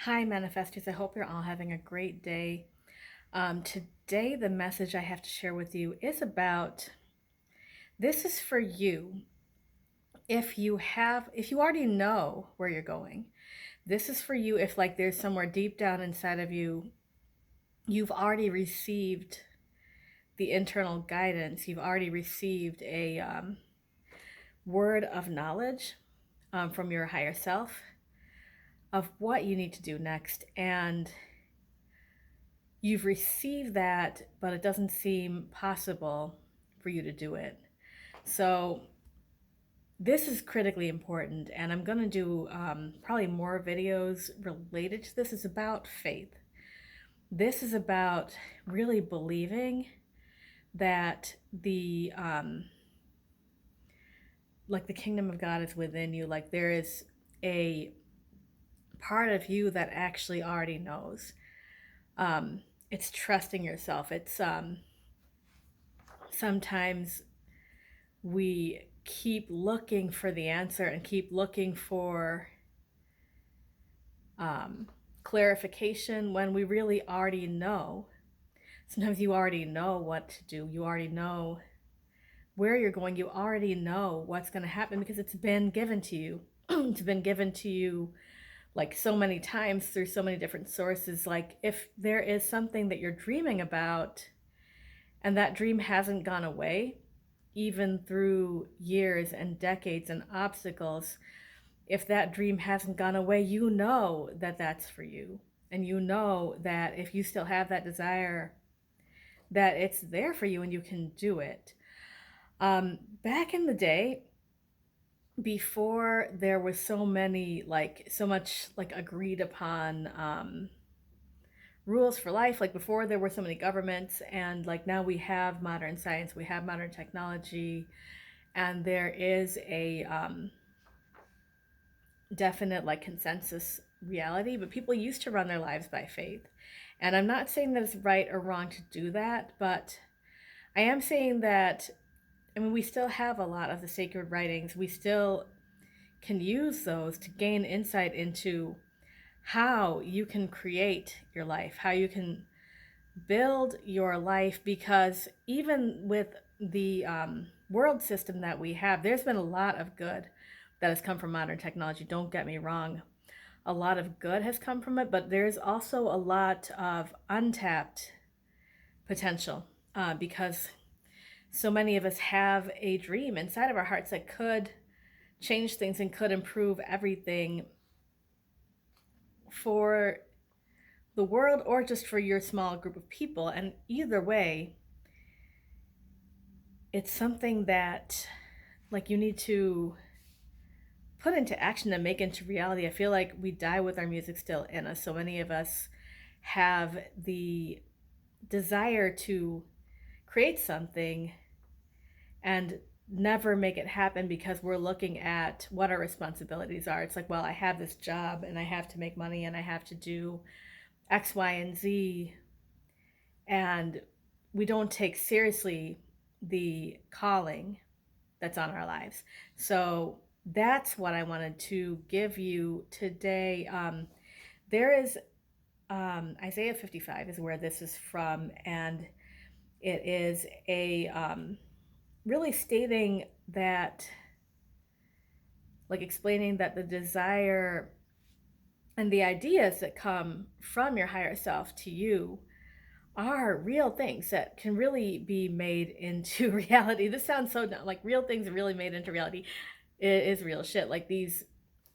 Hi, manifestors. I hope you're all having a great day. Today, the message I have to share with you is about this is for you. If you already know where you're going, this is for you. If, like, there's somewhere deep down inside of you, you've already received the internal guidance, you've already received a word of knowledge from your higher self of what you need to do next. And you've received that, but it doesn't seem possible for you to do it. So this is critically important, and I'm going to do probably more videos related to this. It's about faith. This is about really believing that like the kingdom of God is within you. Like there is a part of you that actually already knows. It's trusting yourself. It's sometimes we keep looking for the answer and keep looking for clarification when we really already know. Sometimes you already know what to do. You already know where you're going. You already know what's going to happen because it's been given to you. It's been given to you like so many times through so many different sources. Like if there is something that you're dreaming about and that dream hasn't gone away, even through years and decades and obstacles, if that dream hasn't gone away, you know that that's for you. And you know that if you still have that desire, that it's there for you and you can do it. Back in the day, before there was so much like agreed upon rules for life, like before there were so many governments, and like now we have modern science, we have modern technology, and there is a definite like consensus reality, but people used to run their lives by faith. And I'm not saying that it's right or wrong to do that, but I am saying that, I mean, we still have a lot of the sacred writings. We still can use those to gain insight into how you can create your life, how you can build your life, because even with the world system that we have, there's been a lot of good that has come from modern technology. Don't get me wrong. A lot of good has come from it, but there's also a lot of untapped potential because so many of us have a dream inside of our hearts that could change things and could improve everything for the world or just for your small group of people. And either way, it's something that like you need to put into action and make into reality. I feel like we die with our music still in us. So many of us have the desire to create something and never make it happen because we're looking at what our responsibilities are. It's like, well, I have this job and I have to make money and I have to do X, Y, and Z. And we don't take seriously the calling that's on our lives. So that's what I wanted to give you today. There is Isaiah 55 is where this is from, and it is a really stating that, like explaining that the desire and the ideas that come from your higher self to you are real things that can really be made into reality. This sounds so like real things are really made into reality. It is real shit. Like these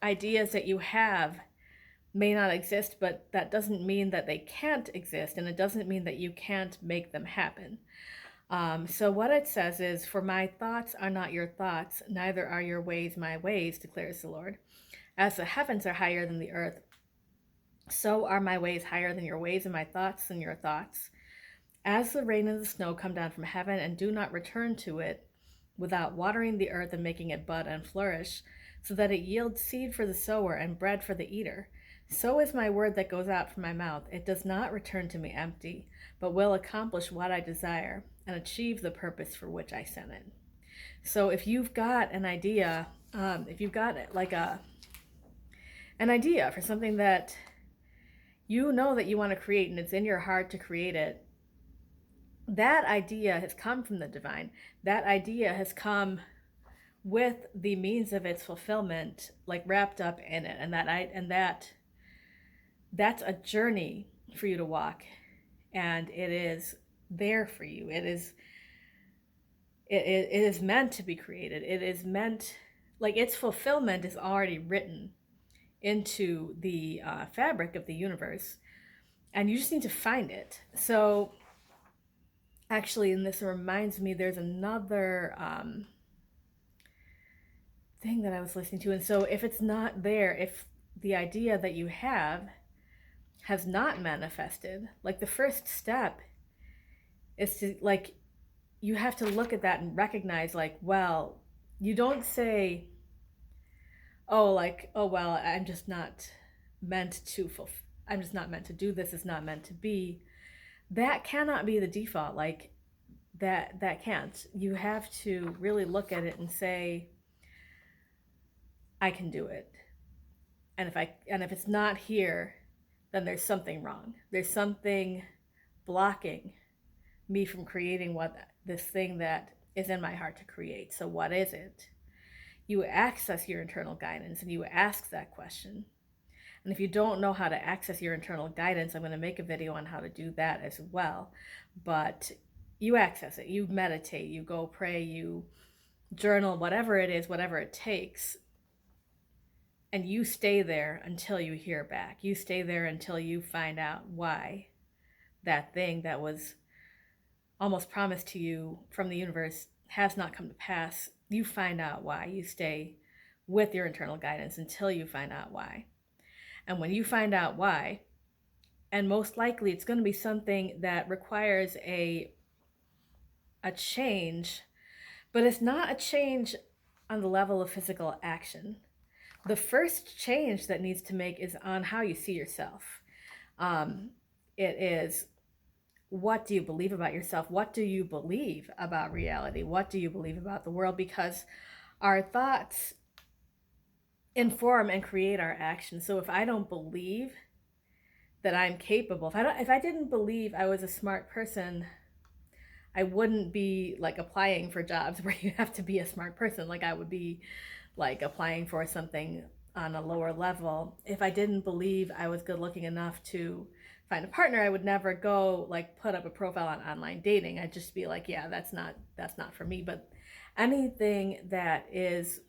ideas that you have may not exist, but that doesn't mean that they can't exist, and it doesn't mean that you can't make them happen. So what it says is, "For my thoughts are not your thoughts, neither are your ways my ways, declares the Lord. As the heavens are higher than the earth, so are my ways higher than your ways, and my thoughts than your thoughts. As the rain and the snow come down from heaven and do not return to it without watering the earth and making it bud and flourish, so that it yields seed for the sower and bread for the eater, so is my word that goes out from my mouth. It does not return to me empty, but will accomplish what I desire and achieve the purpose for which I sent it." So if you've got an idea, if you've got like an idea for something that you know that you want to create and it's in your heart to create it, that idea has come from the divine. That idea has come with the means of its fulfillment, like wrapped up in it. That's a journey for you to walk, and it is there for you. It is meant to be created. It is meant, like, its fulfillment is already written into the fabric of the universe, and you just need to find it. So actually, and this reminds me, there's another thing that I was listening to. And so if it's not there, if the idea that you have has not manifested, like, the first step is to, like, you have to look at that and recognize, like, well, you don't say, oh, like, oh, well, I'm just not meant to do this. It's not meant to be. That cannot be the default. Like, that can't. You have to really look at it and say, I can do it. And if it's not here, then there's something wrong. There's something blocking me from creating this thing that is in my heart to create. So what is it? You access your internal guidance and you ask that question. And if you don't know how to access your internal guidance, I'm going to make a video on how to do that as well. But you access it, you meditate, you go pray, you journal, whatever it is, whatever it takes. And you stay there until you hear back. You stay there until you find out why that thing that was almost promised to you from the universe has not come to pass. You find out why. You stay with your internal guidance until you find out why. And when you find out why, and most likely it's going to be something that requires a change, but it's not a change on the level of physical action. The first change that needs to make is on how you see yourself. It is, what do you believe about yourself? What do you believe about reality? What do you believe about the world? Because our thoughts inform and create our actions. So if I don't believe that I'm capable, if I didn't believe I was a smart person, I wouldn't be, like, applying for jobs where you have to be a smart person. Like, I would be, like, applying for something on a lower level. If I didn't believe I was good looking enough to find a partner, I would never go, like, put up a profile on online dating. I'd just be like, yeah, that's not for me. But anything that is,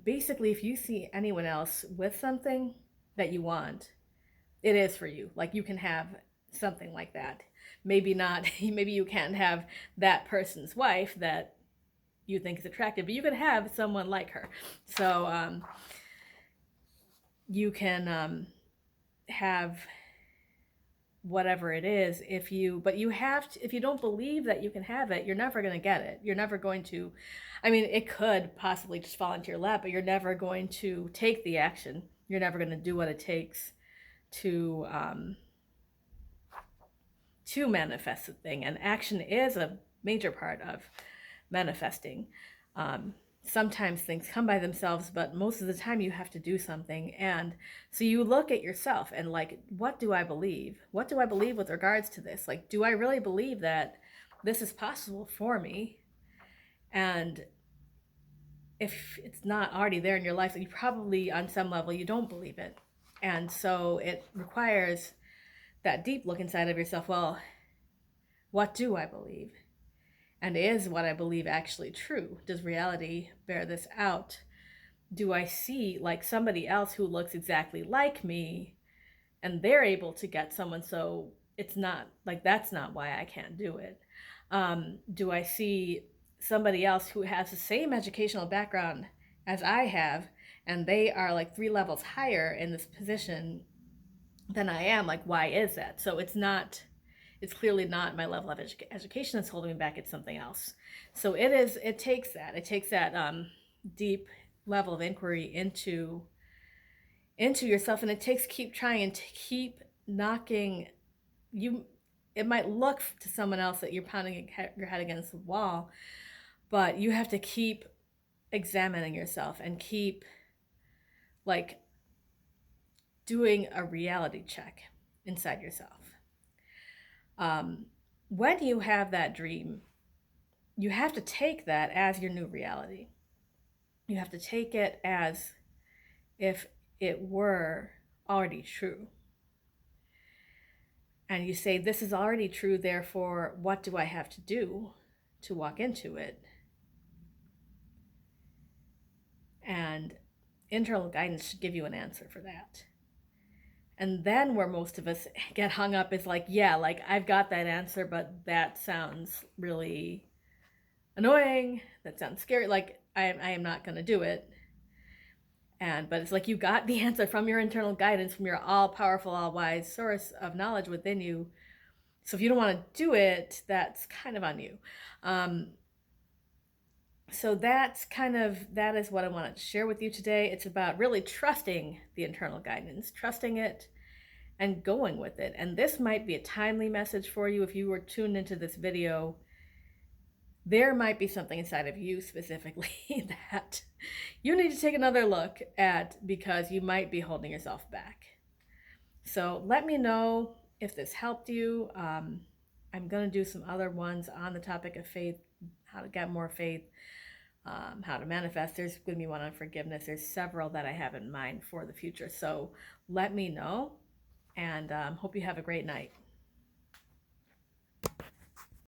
basically, if you see anyone else with something that you want, it is for you. Like, you can have something like that. Maybe not, maybe you can't have that person's wife that you think is attractive, but you could have someone like her. So you can have whatever it is. If you don't believe that you can have it, you're never going to get it. You're never going to, I mean, it could possibly just fall into your lap, but you're never going to take the action. You're never going to do what it takes to manifest the thing. And action is a major part of manifesting. Sometimes things come by themselves, but most of the time you have to do something. And so you look at yourself and, like, what do I believe? What do I believe with regards to this? Like, do I really believe that this is possible for me? And if it's not already there in your life, you probably, on some level, you don't believe it. And so it requires that deep look inside of yourself. Well, what do I believe? And is what I believe actually true? Does reality bear this out? Do I see, like, somebody else who looks exactly like me and they're able to get someone, so it's not, like, that's not why I can't do it? Do I see somebody else who has the same educational background as I have and they are, like, 3 levels higher in this position than I am? Like, why is that? So it's clearly not my level of education that's holding me back. It's something else. So it takes that deep level of inquiry into yourself, and it takes keep trying and keep knocking. It might look to someone else that you're pounding your head against the wall, but you have to keep examining yourself and keep, like, doing a reality check. inside yourself. When you have that dream, you have to take that as your new reality. You have to take it as if it were already true. And you say, this is already true, therefore, what do I have to do to walk into it? And internal guidance should give you an answer for that. And then where most of us get hung up is like, yeah, like I've got that answer, but that sounds really annoying. That sounds scary. Like I am not going to do it. But it's like you got the answer from your internal guidance, from your all powerful, all wise source of knowledge within you. So if you don't want to do it, that's kind of on you. So that is what I wanted to share with you today. It's about really trusting the internal guidance, trusting it and going with it. And this might be a timely message for you if you were tuned into this video. There might be something inside of you specifically that you need to take another look at because you might be holding yourself back. So let me know if this helped you. I'm going to do some other ones on the topic of faith, how to get more faith, how to manifest. There's going to be one on forgiveness. There's several that I have in mind for the future. So let me know, and hope you have a great night.